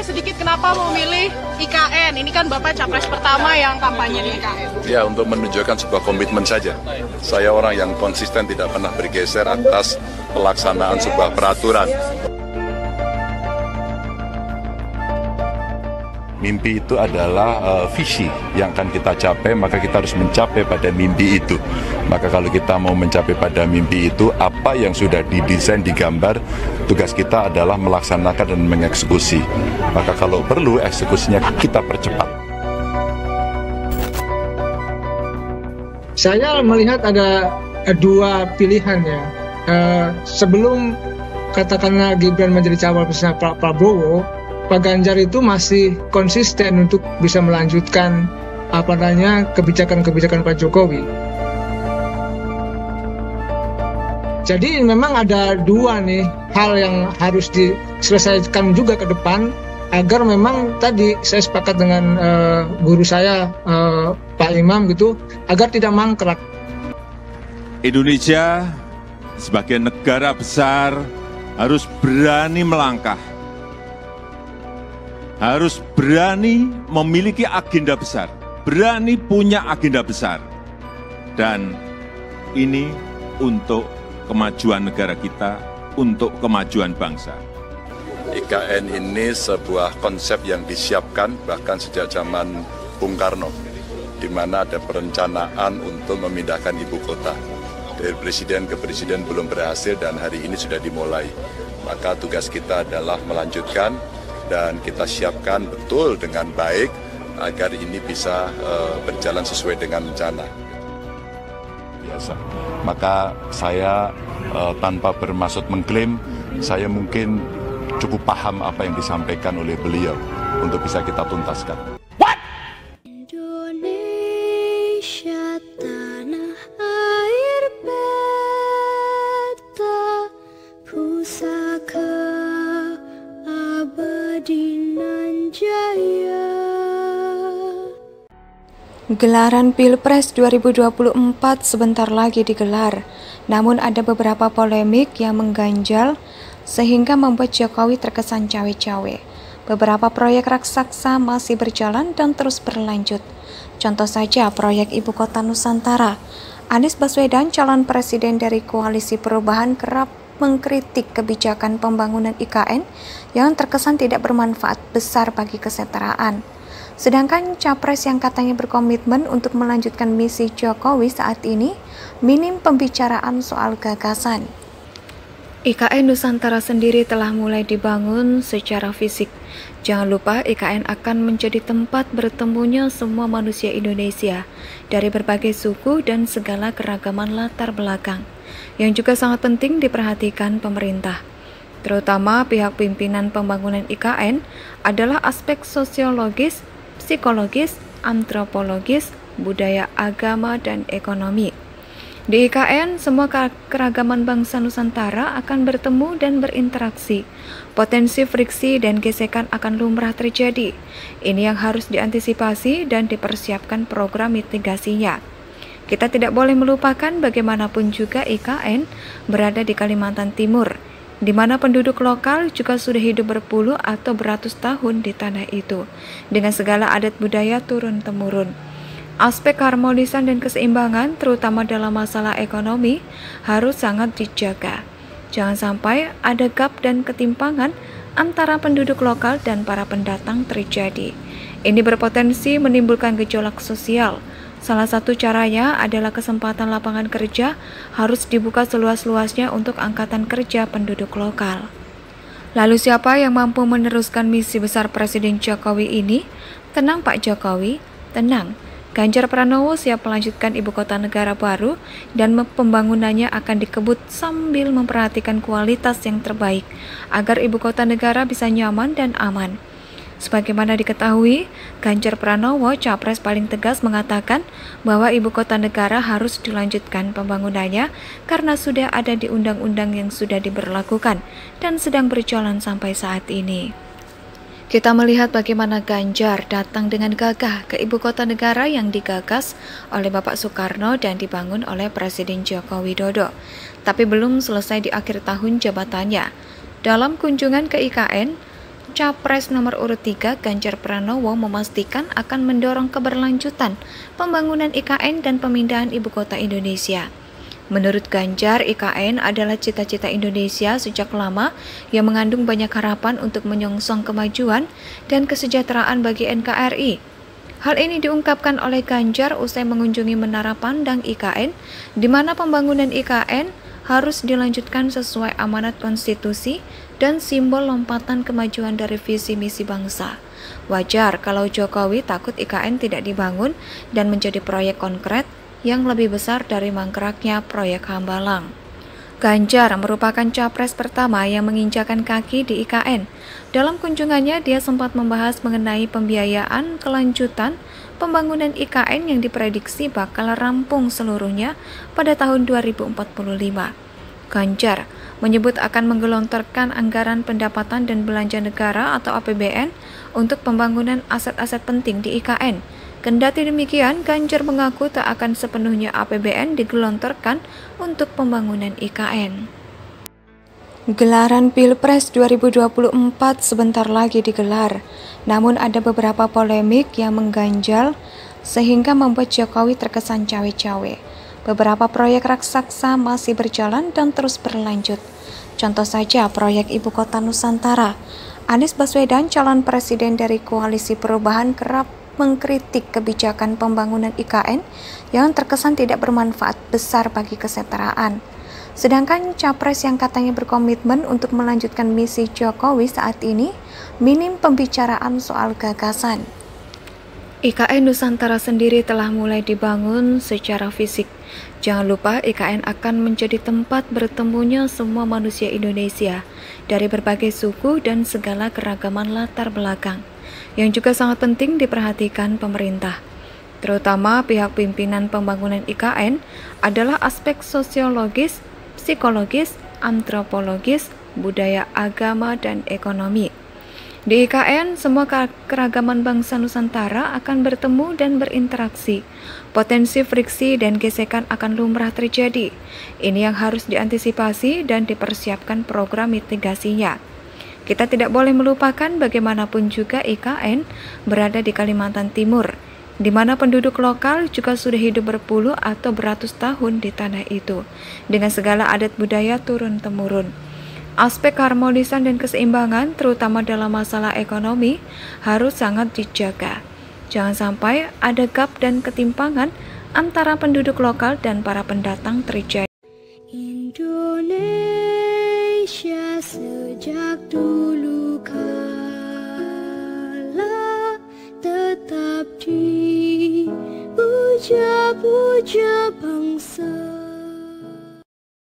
sedikit kenapa memilih IKN? Ini kan Bapak capres pertama yang kampanye di IKN. Ya, untuk menunjukkan sebuah komitmen saja. Saya orang yang konsisten, tidak pernah bergeser atas pelaksanaan sebuah peraturan. Mimpi itu adalah visi yang akan kita capai, maka kita harus mencapai pada mimpi itu. Maka kalau kita mau mencapai pada mimpi itu, apa yang sudah didesain, digambar, tugas kita adalah melaksanakan dan mengeksekusi. Maka kalau perlu, eksekusinya kita percepat. Saya melihat ada dua pilihan ya. Sebelum katakanlah Gibran menjadi cawapresnya Pak Prabowo, Pak Ganjar itu masih konsisten untuk bisa melanjutkan kebijakan-kebijakan Pak Jokowi. Jadi memang ada dua nih hal yang harus diselesaikan juga ke depan agar memang tadi saya sepakat dengan guru saya Pak Imam gitu agar tidak mangkrak. Indonesia sebagai negara besar harus berani melangkah. Harus berani memiliki agenda besar, berani punya agenda besar. Dan ini untuk kemajuan negara kita, untuk kemajuan bangsa. IKN ini sebuah konsep yang disiapkan bahkan sejak zaman Bung Karno, di mana ada perencanaan untuk memindahkan ibu kota. Dari presiden ke presiden belum berhasil dan hari ini sudah dimulai. Maka tugas kita adalah melanjutkan dan kita siapkan betul dengan baik agar ini bisa berjalan sesuai dengan rencana. Biasa. Maka saya tanpa bermaksud mengklaim, saya mungkin cukup paham apa yang disampaikan oleh beliau untuk bisa kita tuntaskan. Indonesia tanah air beta pusaka Gelaran Pilpres 2024 sebentar lagi digelar, namun ada beberapa polemik yang mengganjal sehingga membuat Jokowi terkesan cawe-cawe. Beberapa proyek raksasa masih berjalan dan terus berlanjut. Contoh saja proyek Ibu Kota Nusantara. Anies Baswedan, calon presiden dari Koalisi Perubahan, kerap mengkritik kebijakan pembangunan IKN yang terkesan tidak bermanfaat besar bagi kesetaraan. Sedangkan capres yang katanya berkomitmen untuk melanjutkan misi Jokowi saat ini minim pembicaraan soal gagasan. IKN Nusantara sendiri telah mulai dibangun secara fisik. Jangan lupa IKN akan menjadi tempat bertemunya semua manusia Indonesia dari berbagai suku dan segala keragaman latar belakang, yang juga sangat penting diperhatikan pemerintah. Terutama pihak pimpinan pembangunan IKN adalah aspek sosiologis, psikologis, antropologis, budaya, agama, dan ekonomi. Di IKN, semua keragaman bangsa Nusantara akan bertemu dan berinteraksi. Potensi friksi dan gesekan akan lumrah terjadi. Ini yang harus diantisipasi dan dipersiapkan program mitigasinya. Kita tidak boleh melupakan bagaimanapun juga IKN berada di Kalimantan Timur, di mana penduduk lokal juga sudah hidup berpuluh atau beratus tahun di tanah itu, dengan segala adat budaya turun-temurun. Aspek keharmonisan dan keseimbangan, terutama dalam masalah ekonomi, harus sangat dijaga. Jangan sampai ada gap dan ketimpangan antara penduduk lokal dan para pendatang terjadi. Ini berpotensi menimbulkan gejolak sosial. Salah satu caranya adalah kesempatan lapangan kerja harus dibuka seluas-luasnya untuk angkatan kerja penduduk lokal. Lalu siapa yang mampu meneruskan misi besar Presiden Jokowi ini? Tenang Pak Jokowi, tenang. Ganjar Pranowo siap melanjutkan ibu kota negara baru dan pembangunannya akan dikebut sambil memperhatikan kualitas yang terbaik agar ibu kota negara bisa nyaman dan aman. Sebagaimana diketahui, Ganjar Pranowo, capres paling tegas, mengatakan bahwa ibu kota negara harus dilanjutkan pembangunannya karena sudah ada di undang-undang yang sudah diberlakukan dan sedang berjalan sampai saat ini. Kita melihat bagaimana Ganjar datang dengan gagah ke ibu kota negara yang digagas oleh Bapak Soekarno dan dibangun oleh Presiden Joko Widodo, tapi belum selesai di akhir tahun jabatannya. Dalam kunjungan ke IKN, Capres nomor urut 3 Ganjar Pranowo memastikan akan mendorong keberlanjutan pembangunan IKN dan pemindahan ibu kota Indonesia. Menurut Ganjar, IKN adalah cita-cita Indonesia sejak lama yang mengandung banyak harapan untuk menyongsong kemajuan dan kesejahteraan bagi NKRI. Hal ini diungkapkan oleh Ganjar usai mengunjungi Menara Pandang IKN, di mana pembangunan IKN harus dilanjutkan sesuai amanat konstitusi dan simbol lompatan kemajuan dari visi misi bangsa. Wajar kalau Jokowi takut IKN tidak dibangun dan menjadi proyek konkret yang lebih besar dari mangkraknya proyek Hambalang. Ganjar merupakan capres pertama yang menginjakan kaki di IKN. Dalam kunjungannya, dia sempat membahas mengenai pembiayaan kelanjutan pembangunan IKN yang diprediksi bakal rampung seluruhnya pada tahun 2045. Ganjar menyebut akan menggelontorkan anggaran pendapatan dan belanja negara atau APBN untuk pembangunan aset-aset penting di IKN. Kendati demikian, Ganjar mengaku tak akan sepenuhnya APBN digelontorkan untuk pembangunan IKN. Gelaran Pilpres 2024 sebentar lagi digelar, namun ada beberapa polemik yang mengganjal sehingga membuat Jokowi terkesan cawe-cawe. Beberapa proyek raksasa masih berjalan dan terus berlanjut. Contoh saja proyek Ibu Kota Nusantara. Anies Baswedan, calon presiden dari Koalisi Perubahan, kerap mengkritik kebijakan pembangunan IKN yang terkesan tidak bermanfaat besar bagi kesetaraan. Sedangkan capres yang katanya berkomitmen untuk melanjutkan misi Jokowi saat ini minim pembicaraan soal gagasan. IKN Nusantara sendiri telah mulai dibangun secara fisik. Jangan lupa IKN akan menjadi tempat bertemunya semua manusia Indonesia dari berbagai suku dan segala keragaman latar belakang, yang juga sangat penting diperhatikan pemerintah. Terutama pihak pimpinan pembangunan IKN adalah aspek sosiologis, psikologis, antropologis, budaya, agama, dan ekonomi. Di IKN, semua keragaman bangsa Nusantara akan bertemu dan berinteraksi. Potensi friksi dan gesekan akan lumrah terjadi. Ini yang harus diantisipasi dan dipersiapkan program mitigasinya. Kita tidak boleh melupakan bagaimanapun juga IKN berada di Kalimantan Timur, di mana penduduk lokal juga sudah hidup berpuluh atau beratus tahun di tanah itu, dengan segala adat budaya turun-temurun. Aspek keharmonisan dan keseimbangan, terutama dalam masalah ekonomi, harus sangat dijaga. Jangan sampai ada gap dan ketimpangan antara penduduk lokal dan para pendatang terjadi. Indonesia sejak dulu kala tetap dipuja-puja.